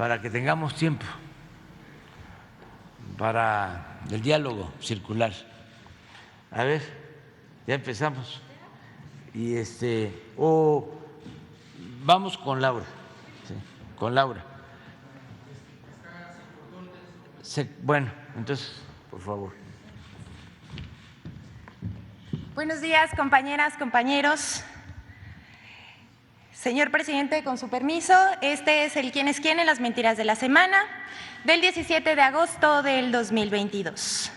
para que tengamos tiempo para el diálogo circular. A ver, ya empezamos. Y vamos con Laura. Sí, con Laura. Bueno, entonces, por favor. Buenos días, compañeras, compañeros. Señor presidente, con su permiso, este es el quién es quién en las mentiras de la semana del 17 de agosto del 2022.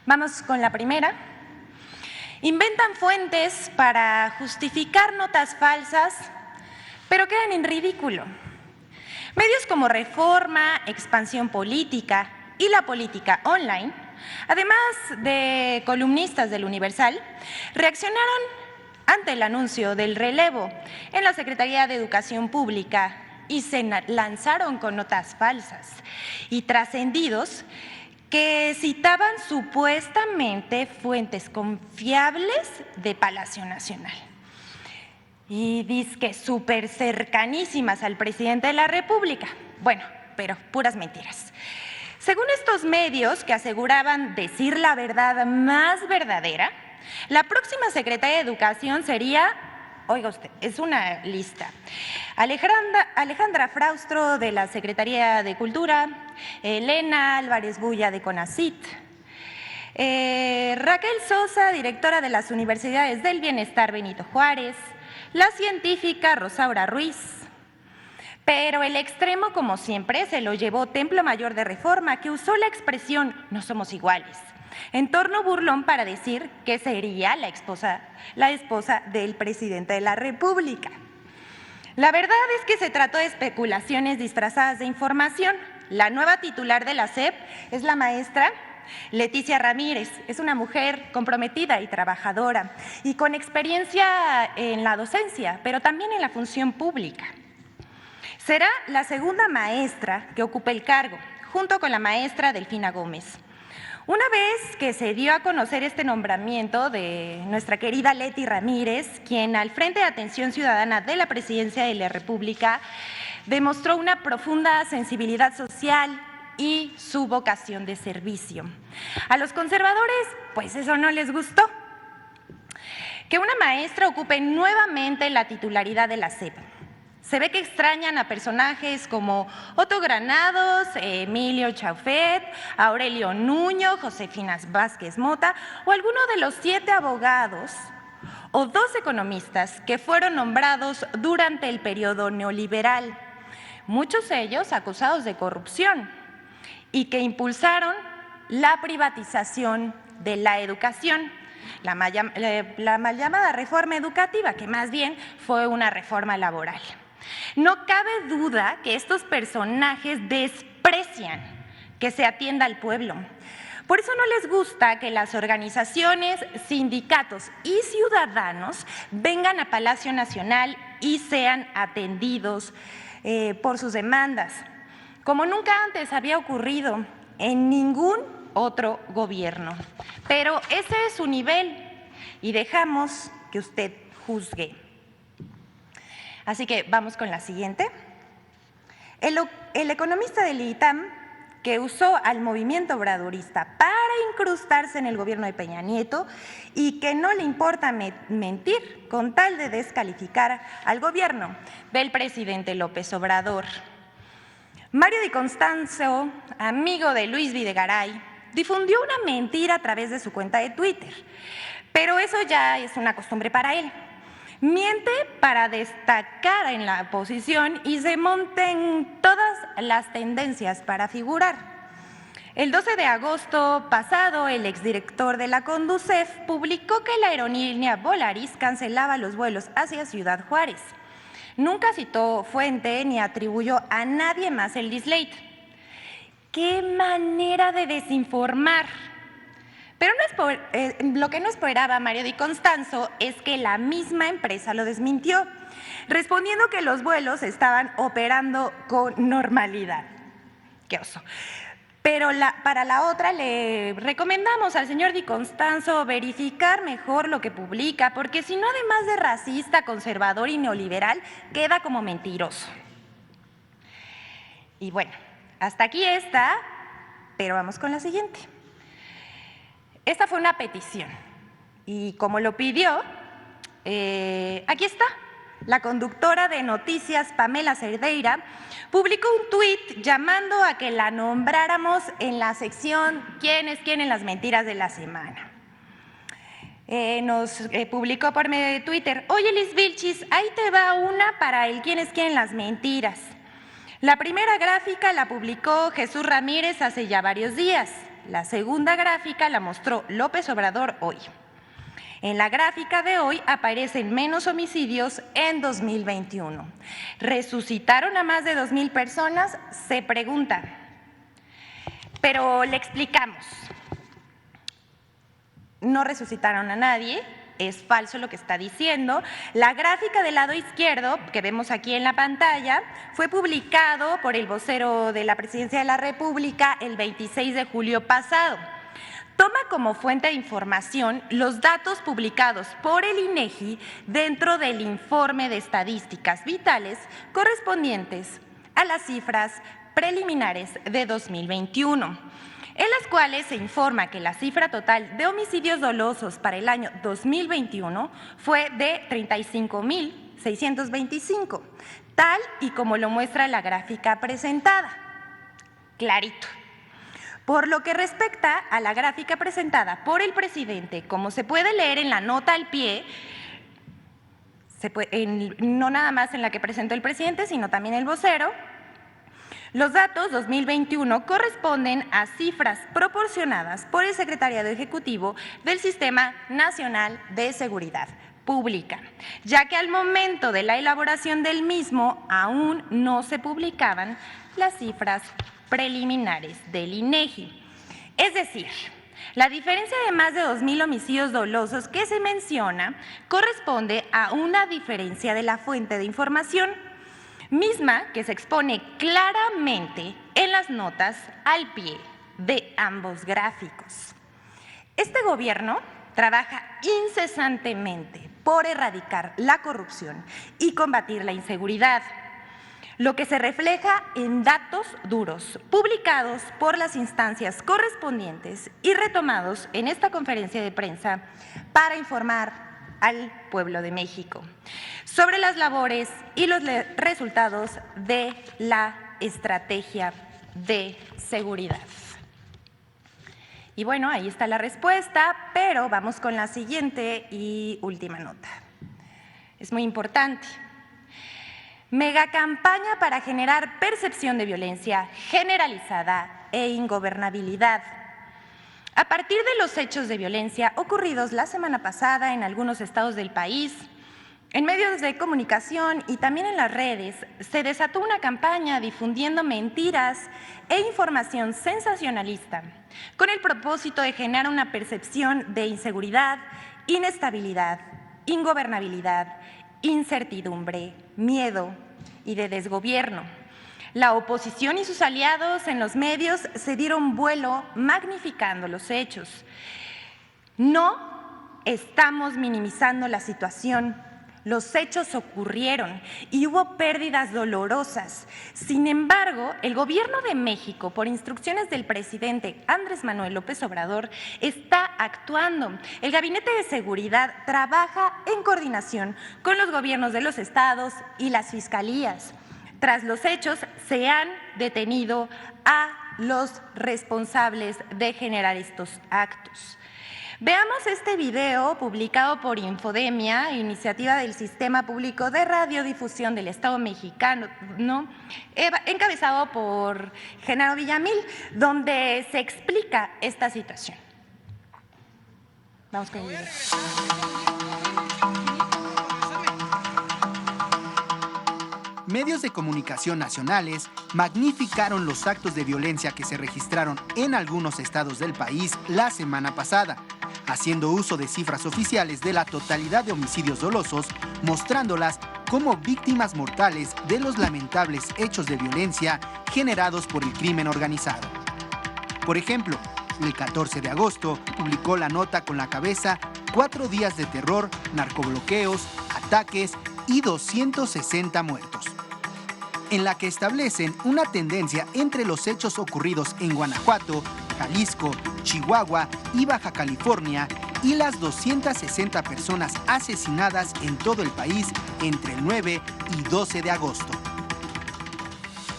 Vamos con la primera. Inventan fuentes para justificar notas falsas, pero quedan en ridículo. Medios como Reforma, Expansión Política y La Política Online, además de columnistas del Universal, reaccionaron ante el anuncio del relevo en la Secretaría de Educación Pública y se lanzaron con notas falsas y trascendidos que citaban supuestamente fuentes confiables de Palacio Nacional y dizque súper cercanísimas al presidente de la República. Bueno, pero puras mentiras. Según estos medios que aseguraban decir la verdad más verdadera, la próxima secretaria de Educación sería, oiga usted, es una lista: Alejandra Fraustro de la Secretaría de Cultura, Elena Álvarez Bulla de CONACYT, Raquel Sosa, directora de las Universidades del Bienestar Benito Juárez, la científica Rosaura Ruiz. Pero el extremo, como siempre, se lo llevó Templo Mayor de Reforma, que usó la expresión "no somos iguales", en torno burlón para decir que sería la esposa del presidente de la República. La verdad es que se trató de especulaciones disfrazadas de información. La nueva titular de la SEP es la maestra Leticia Ramírez. Es una mujer comprometida y trabajadora y con experiencia en la docencia, pero también en la función pública. Será la segunda maestra que ocupe el cargo, junto con la maestra Delfina Gómez. Una vez que se dio a conocer este nombramiento de nuestra querida Leti Ramírez, quien al Frente de Atención Ciudadana de la Presidencia de la República demostró una profunda sensibilidad social y su vocación de servicio. A los conservadores, pues eso no les gustó. Que una maestra ocupe nuevamente la titularidad de la SEP. Se ve que extrañan a personajes como Otto Granados, Emilio Chaufet, Aurelio Nuño, Josefina Vázquez Mota o alguno de los 7 abogados o 2 economistas que fueron nombrados durante el periodo neoliberal, muchos de ellos acusados de corrupción y que impulsaron la privatización de la educación, la mal llamada reforma educativa, que más bien fue una reforma laboral. No cabe duda que estos personajes desprecian que se atienda al pueblo. Por eso no les gusta que las organizaciones, sindicatos y ciudadanos vengan a Palacio Nacional y sean atendidos por sus demandas, como nunca antes había ocurrido en ningún otro gobierno. Pero ese es su nivel y dejamos que usted juzgue. Así que vamos con la siguiente. El economista del ITAM, que usó al movimiento obradorista para incrustarse en el gobierno de Peña Nieto y que no le importa mentir con tal de descalificar al gobierno del presidente López Obrador. Mario Di Constanzo, amigo de Luis Videgaray, difundió una mentira a través de su cuenta de Twitter, pero eso ya es una costumbre para él. Miente para destacar en la oposición y se monta en todas las tendencias para figurar. El 12 de agosto pasado, el exdirector de la Conducef publicó que la aerolínea Volaris cancelaba los vuelos hacia Ciudad Juárez. Nunca citó fuente ni atribuyó a nadie más el dislate. ¡Qué manera de desinformar! Pero lo que no esperaba Mario Di Constanzo es que la misma empresa lo desmintió, respondiendo que los vuelos estaban operando con normalidad. ¡Qué oso! Pero para la otra le recomendamos al señor Di Constanzo verificar mejor lo que publica, porque si no, además de racista, conservador y neoliberal, queda como mentiroso. Y bueno, hasta aquí está, pero vamos con la siguiente. Esta fue una petición y como lo pidió, aquí está. La conductora de noticias, Pamela Cerdeira, publicó un tuit llamando a que la nombráramos en la sección ¿Quiénes quieren las mentiras de la semana? Nos publicó por medio de Twitter: oye, Liz Vilchis, ahí te va una para el ¿Quiénes quieren las mentiras? La primera gráfica la publicó Jesús Ramírez hace ya varios días. La segunda gráfica la mostró López Obrador hoy. En la gráfica de hoy aparecen menos homicidios en 2021. ¿Resucitaron a más de 2,000 personas? Se pregunta. Pero le explicamos. No resucitaron a nadie, es falso lo que está diciendo. La gráfica del lado izquierdo, que vemos aquí en la pantalla, fue publicado por el vocero de la Presidencia de la República el 26 de julio pasado. Toma como fuente de información los datos publicados por el INEGI dentro del informe de estadísticas vitales correspondientes a las cifras preliminares de 2021, en las cuales se informa que la cifra total de homicidios dolosos para el año 2021 fue de 35,625, tal y como lo muestra la gráfica presentada. Clarito. Por lo que respecta a la gráfica presentada por el presidente, como se puede leer en la nota al pie, no nada más en la que presentó el presidente, sino también el vocero, los datos 2021 corresponden a cifras proporcionadas por el Secretariado Ejecutivo del Sistema Nacional de Seguridad Pública, ya que al momento de la elaboración del mismo aún no se publicaban las cifras preliminares del INEGI. Es decir, la diferencia de más de 2,000 homicidios dolosos que se menciona corresponde a una diferencia de la fuente de información, misma que se expone claramente en las notas al pie de ambos gráficos. Este gobierno trabaja incesantemente por erradicar la corrupción y combatir la inseguridad, lo que se refleja en datos duros publicados por las instancias correspondientes y retomados en esta conferencia de prensa para informar al pueblo de México sobre las labores y los resultados de la estrategia de seguridad. Y bueno, ahí está la respuesta, pero vamos con la siguiente y última nota. Es muy importante. Megacampaña para generar percepción de violencia generalizada e ingobernabilidad. A partir de los hechos de violencia ocurridos la semana pasada en algunos estados del país, en medios de comunicación y también en las redes, se desató una campaña difundiendo mentiras e información sensacionalista, con el propósito de generar una percepción de inseguridad, inestabilidad, ingobernabilidad, incertidumbre, miedo y de desgobierno. La oposición y sus aliados en los medios se dieron vuelo magnificando los hechos. No estamos minimizando la situación. Los hechos ocurrieron y hubo pérdidas dolorosas. Sin embargo, el Gobierno de México, por instrucciones del presidente Andrés Manuel López Obrador, está actuando. El Gabinete de Seguridad trabaja en coordinación con los gobiernos de los estados y las fiscalías. Tras los hechos, se han detenido a los responsables de generar estos actos. Veamos este video publicado por Infodemia, iniciativa del Sistema Público de Radiodifusión del Estado Mexicano, encabezado por Genaro Villamil, donde se explica esta situación. Vamos con el video. Medios de comunicación nacionales magnificaron los actos de violencia que se registraron en algunos estados del país la semana pasada, haciendo uso de cifras oficiales de la totalidad de homicidios dolosos, mostrándolas como víctimas mortales de los lamentables hechos de violencia generados por el crimen organizado. Por ejemplo, el 14 de agosto publicó la nota con la cabeza 4 días de terror, narcobloqueos, ataques y 260 muertos. en la que establecen una tendencia entre los hechos ocurridos en Guanajuato, Jalisco, Chihuahua y Baja California y las 260 personas asesinadas en todo el país entre el 9 y 12 de agosto.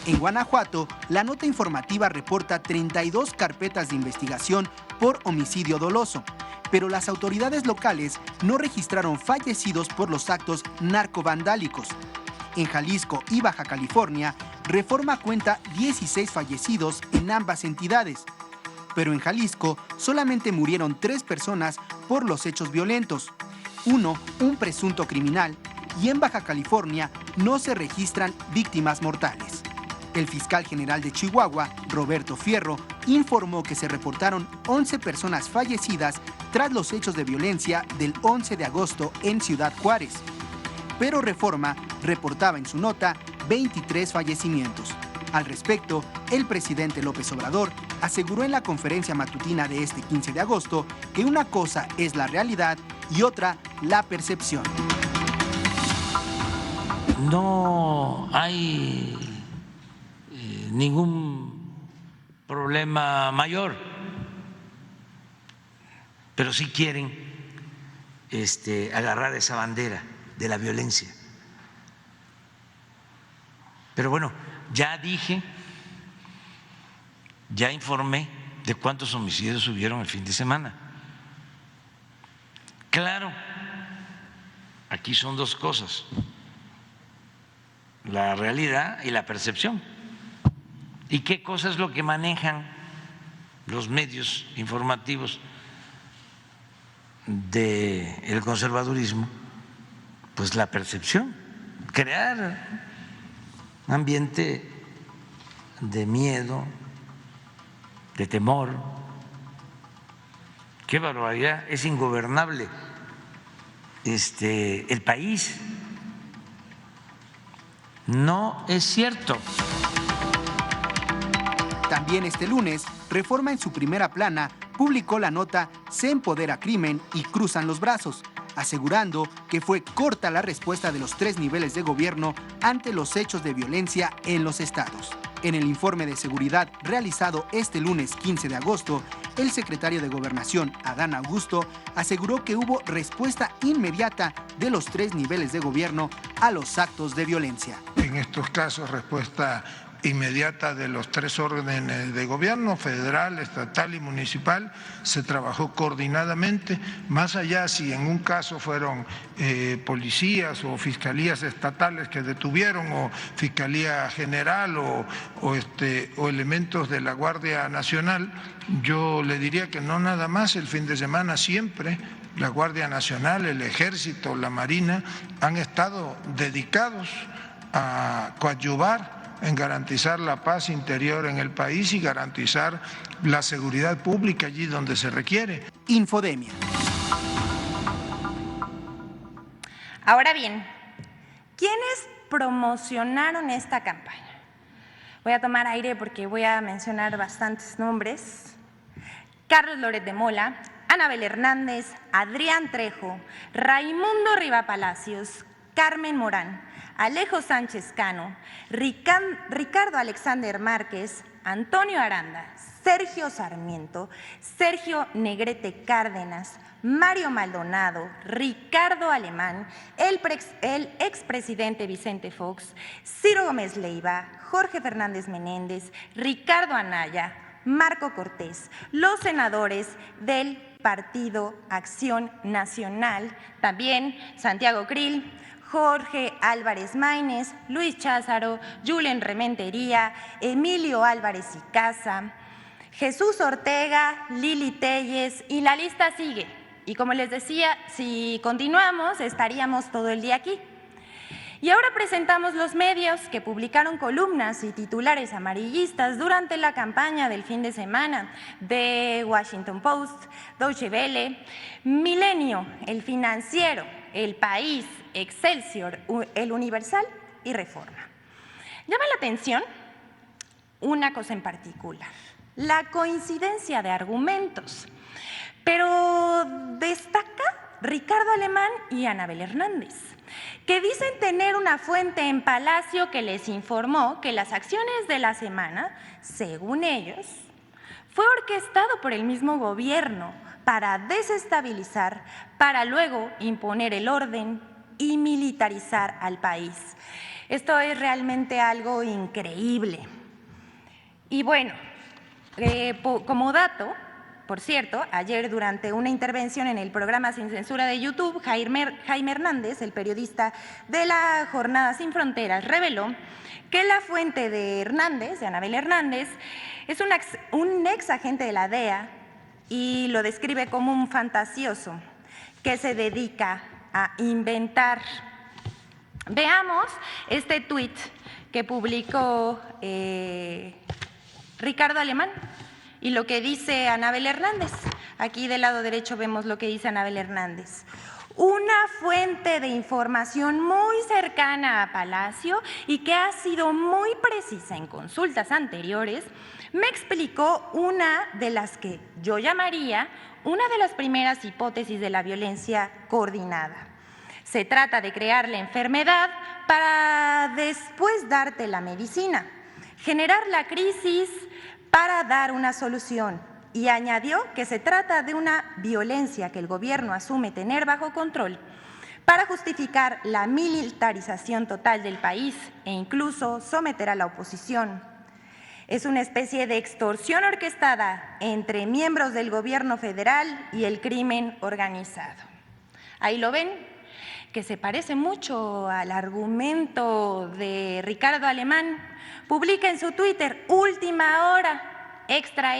En Guanajuato, la nota informativa reporta 32 carpetas de investigación por homicidio doloso, pero las autoridades locales no registraron fallecidos por los actos narcovandálicos. En Jalisco y Baja California, Reforma cuenta 16 fallecidos en ambas entidades, pero en Jalisco solamente murieron 3 personas por los hechos violentos, uno un presunto criminal, y en Baja California no se registran víctimas mortales. El fiscal general de Chihuahua, Roberto Fierro, informó que se reportaron 11 personas fallecidas tras los hechos de violencia del 11 de agosto en Ciudad Juárez. Pero Reforma reportaba en su nota 23 fallecimientos. Al respecto, el presidente López Obrador aseguró en la conferencia matutina de este 15 de agosto que una cosa es la realidad y otra la percepción. No hay ningún problema mayor, pero sí quieren agarrar esa bandera de la violencia. Pero bueno, ya dije, ya informé de cuántos homicidios hubieron el fin de semana. Claro, aquí son dos cosas: la realidad y la percepción. ¿Y qué cosa es lo que manejan los medios informativos del conservadurismo? Pues la percepción, crear un ambiente de miedo, de temor. Qué barbaridad, es ingobernable el país. No es cierto. También este lunes, Reforma en su primera plana publicó la nota "Se empodera crimen y cruzan los brazos", asegurando que fue corta la respuesta de los 3 niveles de gobierno ante los hechos de violencia en los estados. En el informe de seguridad realizado este lunes 15 de agosto, el secretario de Gobernación, Adán Augusto, aseguró que hubo respuesta inmediata de los 3 niveles de gobierno a los actos de violencia. En estos casos, respuesta inmediata de los 3 órdenes de gobierno, federal, estatal y municipal. Se trabajó coordinadamente, más allá si en un caso fueron policías o fiscalías estatales que detuvieron, o Fiscalía General o elementos de la Guardia Nacional. Yo le diría que no nada más el fin de semana, siempre la Guardia Nacional, el Ejército, la Marina han estado dedicados a coadyuvar en garantizar la paz interior en el país y garantizar la seguridad pública allí donde se requiere. Infodemia. Ahora bien, ¿quiénes promocionaron esta campaña? Voy a tomar aire porque voy a mencionar bastantes nombres. Carlos Loret de Mola, Anabel Hernández, Adrián Trejo, Raimundo Riva Palacios, Carmen Morán, Alejo Sánchez Cano, Ricardo Alexander Márquez, Antonio Aranda, Sergio Sarmiento, Sergio Negrete Cárdenas, Mario Maldonado, Ricardo Alemán, el expresidente Vicente Fox, Ciro Gómez Leiva, Jorge Fernández Menéndez, Ricardo Anaya, Marco Cortés, los senadores del Partido Acción Nacional, también Santiago Krill, Jorge Álvarez Maínez, Luis Cházaro, Julen Rementería, Emilio Álvarez y Casa, Jesús Ortega, Lili Telles, y la lista sigue. Y como les decía, si continuamos estaríamos todo el día aquí. Y ahora presentamos los medios que publicaron columnas y titulares amarillistas durante la campaña del fin de semana: The Washington Post, Deutsche Welle, Milenio, El Financiero, El País, Excelsior, El Universal y Reforma. Llama la atención una cosa en particular: la coincidencia de argumentos, pero destaca Ricardo Alemán y Anabel Hernández. que dicen tener una fuente en Palacio que les informó que las acciones de la semana, según ellos, fue orquestado por el mismo gobierno para desestabilizar, para luego imponer el orden y militarizar al país. Esto es realmente algo increíble. Y bueno, como dato, por cierto, ayer durante una intervención en el programa Sin Censura de YouTube, Jaime Hernández, el periodista de la Jornada Sin Fronteras, reveló que la fuente de Hernández, de Anabel Hernández, es un ex agente de la DEA y lo describe como un fantasioso que se dedica a inventar. Veamos este tuit que publicó Ricardo Alemán y lo que dice Anabel Hernández. Aquí del lado derecho vemos lo que dice Anabel Hernández. Una fuente de información muy cercana a Palacio y que ha sido muy precisa en consultas anteriores, me explicó una de las que yo llamaría una de las primeras hipótesis de la violencia coordinada. Se trata de crear la enfermedad para después darte la medicina, generar la crisis para dar una solución. Y añadió que se trata de una violencia que el gobierno asume tener bajo control para justificar la militarización total del país e incluso someter a la oposición. Es una especie de extorsión orquestada entre miembros del gobierno federal y el crimen organizado. Ahí lo ven, que se parece mucho al argumento de Ricardo Alemán. Publica en su Twitter, última hora, extra.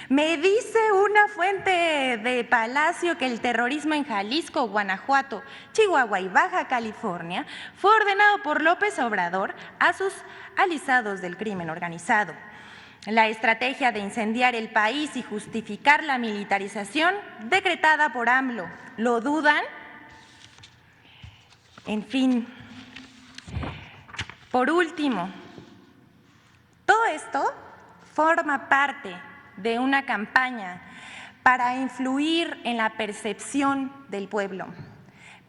Me dice una fuente de Palacio que el terrorismo en Jalisco, Guanajuato, Chihuahua y Baja California fue ordenado por López Obrador a sus aliados del crimen organizado. La estrategia de incendiar el país y justificar la militarización decretada por AMLO. ¿Lo dudan? En fin. Por último, todo esto forma parte de una campaña para influir en la percepción del pueblo,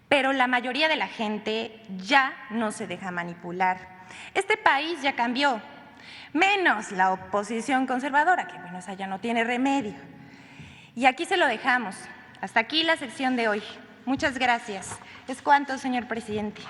pero la mayoría de la gente ya no se deja manipular. Este país ya cambió, menos la oposición conservadora, que bueno, esa ya no tiene remedio. Y aquí se lo dejamos. Hasta aquí la sección de hoy. Muchas gracias. Es cuanto, señor presidente.